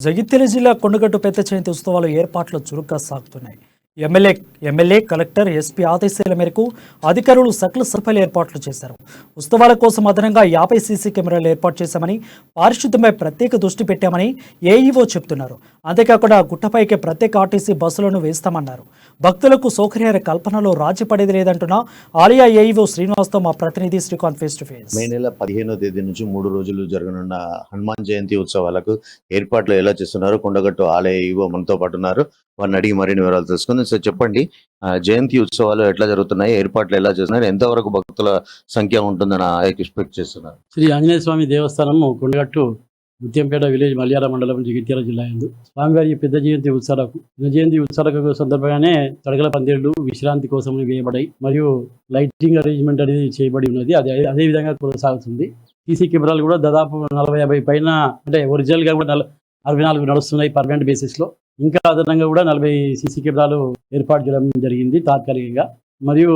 జగిత్యాల జిల్లా కొండగట్టు పెద్ద జయంతి ఉత్సవాలు ఏర్పాట్లు చురుగ్గా సాగుతున్నాయి. ఎమ్మెల్యే కలెక్టర్ ఎస్పీ ఆదేశాల మేరకు అధికారులు సకల సభలు ఏర్పాట్లు చేశారు. ఉత్సవాల కోసం అదనంగా 50 సీసీ కెమెరాలు ఏర్పాటు చేశామని, పారిశుద్ధ్యంపై ప్రత్యేక దృష్టి పెట్టామని ఏఈఓ చెబుతున్నారు. అంతేకాకుండా గుట్టపైకి ప్రత్యేక ఆర్టీసీ బస్సులను వేస్తామన్నారు. భక్తులకు సౌకర్యాల కల్పనలో రాజీ పడేది లేదంటున్న ఆలయ ఏఈఓ శ్రీనివాస్తో మా ప్రతినిధి శ్రీకాంత్ ఫేస్ టు ఫేస్. మే నెల 15వ తేదీ నుంచి 3 రోజులు జరగనున్న హనుమాన్ జయంతి ఉత్సవాలకు ఏర్పాట్లు ఎలా చేస్తున్నారు కొండగట్టు ఆలయ ఏఈఓ మనతో పాటు ఉన్నారు. వారిని అడిగి మరిన్ని వివరాలు తెలుసుకుందాం. సార్ చెప్పండి, జయంతి ఉత్సవాలు ఎట్లా జరుగుతున్నాయి, ఏర్పాట్లు ఎలా చేస్తున్నారు, ఎంతవరకు భక్తుల సంఖ్య ఉంటుందని ఎక్స్పెక్ట్ చేస్తున్నారు? శ్రీ ఆంజనేయ స్వామి దేవస్థానము కొండగట్టు ముత్యంపేట విలేజ్ మల్యాల మండలం జగిత్యాల జిల్లా యందు స్వామివారి పెద్ద జయంతి ఉత్సవాలకు సందర్భంగానే తడగల పందిళ్లు విశ్రాంతి కోసం వేయబడాయి మరియు లైటింగ్ అరేంజ్మెంట్ అనేది చేయబడి ఉన్నది. అదే విధంగా కొనసాగుతుంది. సీసీ కెమెరాలు కూడా దాదాపు 40-50 పైన, అంటే ఒరిజినల్ గా కూడా 64 నడుస్తున్నాయి పర్మనెంట్ బేసిస్ లో. ఇంకా అదనంగా కూడా 40 సీసీ కెమెరాలు ఏర్పాటు చేయడం జరిగింది తాత్కాలికంగా. మరియు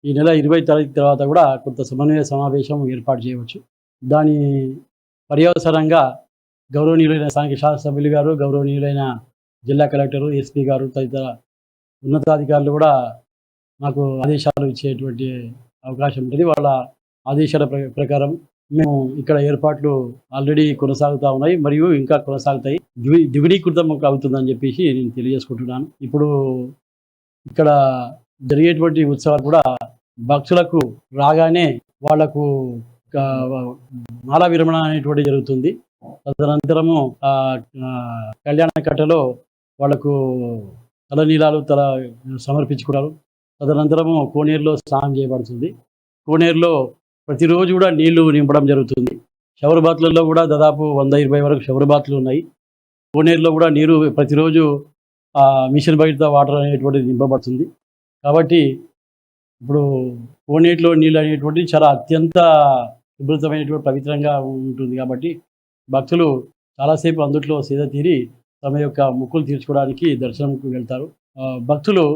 ఈ నెల 20 తారీఖు తర్వాత కూడా కొంత సమన్వయ సమావేశం ఏర్పాటు చేయవచ్చు. దాని పర్యవసరంగా గౌరవనీయులైన స్థానిక శాసనసభ్యులు గారు, గౌరవనీయులైన జిల్లా కలెక్టరు, ఎస్పీ గారు తదితర ఉన్నతాధికారులు కూడా మాకు ఆదేశాలు ఇచ్చేటువంటి అవకాశం ఉంటుంది. వాళ్ళ ఆదేశాల ప్రకారం మేము ఇక్కడ ఏర్పాట్లు ఆల్రెడీ కొనసాగుతూ ఉన్నాయి మరియు ఇంకా కొనసాగుతాయి. ద్విగుణీకృతం అవుతుందని చెప్పేసి నేను తెలియజేసుకుంటున్నాను. ఇప్పుడు ఇక్కడ జరిగేటువంటి ఉత్సవాలు కూడా భక్తులకు రాగానే వాళ్లకు మాలా విరమణ అనేటువంటి జరుగుతుంది. తదనంతరము కళ్యాణ కట్టలో వాళ్లకు తలనీలాలు సమర్పించుకుంటారు. తదనంతరము కోనేరులో స్నానం చేయబడుతుంది. కోనేరులో ప్రతిరోజు కూడా నీళ్లు నింపడం జరుగుతుంది. షవర్ బాత్లలో కూడా దాదాపు 120 వరకు షవర్ బాత్లు ఉన్నాయి. కోనేరులో కూడా నీరు ప్రతిరోజు మిషన్ బయట వాటర్ అనేటువంటిది నింపబడుతుంది. కాబట్టి ఇప్పుడు కోనేరులో నీళ్ళు అనేటువంటిది చాలా అత్యంత శుభ్రతమైనటువంటి పవిత్రంగా ఉంటుంది. కాబట్టి భక్తులు చాలాసేపు అందుట్లో సేద తీరి తమ యొక్క మొక్కులు తీర్చుకోవడానికి దర్శనంకు వెళ్తారు. భక్తులు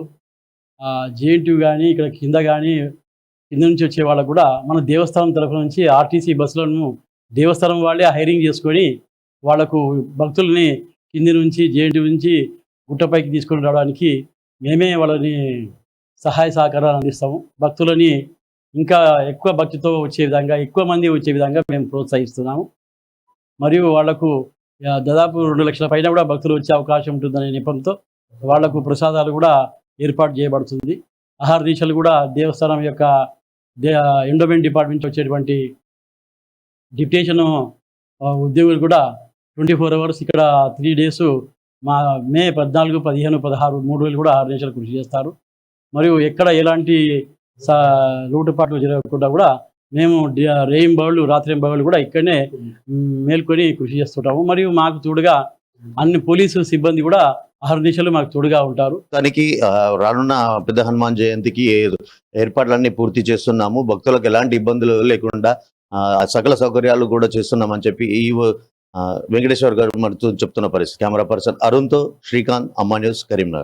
జేఎన్టీ కానీ ఇక్కడ కింద నుంచి వచ్చే వాళ్ళకు కూడా మన దేవస్థానం తరఫు నుంచి ఆర్టీసీ బస్సులను దేవస్థానం వాళ్ళే హైరింగ్ చేసుకొని వాళ్లకు భక్తుల్ని కింది నుంచి జేఎన్టీ నుంచి గుట్టపైకి తీసుకొని రావడానికి మేమే వాళ్ళని సహాయ సహకారాలు అందిస్తాము. భక్తులని ఇంకా ఎక్కువ భక్తితో వచ్చే విధంగా, ఎక్కువ మంది వచ్చే విధంగా మేము ప్రోత్సహిస్తున్నాము. మరియు వాళ్లకు దాదాపు 2 లక్షల పైన కూడా భక్తులు వచ్చే అవకాశం ఉంటుందనే నెపంతో వాళ్లకు ప్రసాదాలు కూడా ఏర్పాటు చేయబడుతుంది. ఆహార దీక్షలు కూడా దేవస్థానం యొక్క ఎండోమెంట్ డిపార్ట్మెంట్ వచ్చేటువంటి డిప్యుటేషన్ ఉద్యోగులు కూడా 24 అవర్స్ ఇక్కడ 3 డేస్ మే 14, 15, 16 3 రోజులు కూడా ఆహార దీక్షలు కృషి చేస్తారు. మరియు ఎక్కడ ఎలాంటి లోటుపాట్లు జరగకుండా కూడా మేము రాత్రింబవళ్ళు కూడా ఇక్కడనే మేల్కొని కృషి చేస్తుంటాము. మరియు మాకు తోడుగా అన్ని పోలీసు సిబ్బంది కూడా ఆహార దీక్షలు మాకు తోడుగా ఉంటారు. దానికి రానున్న పెద్ద హనుమాన్ జయంతికి ఏర్పాట్లన్నీ పూర్తి చేస్తున్నాము, భక్తులకు ఎలాంటి ఇబ్బందులు లేకుండా సకల సౌకర్యాలు కూడా చేస్తున్నామని చెప్పి ఈ వెంకటేశ్వర్ గారు మనతో చెప్తున్న పరిస్థితి. కెమెరా పర్సన్ అరుణ్తో శ్రీకాంత్, అమ్మా న్యూస్, కరీంనగర్.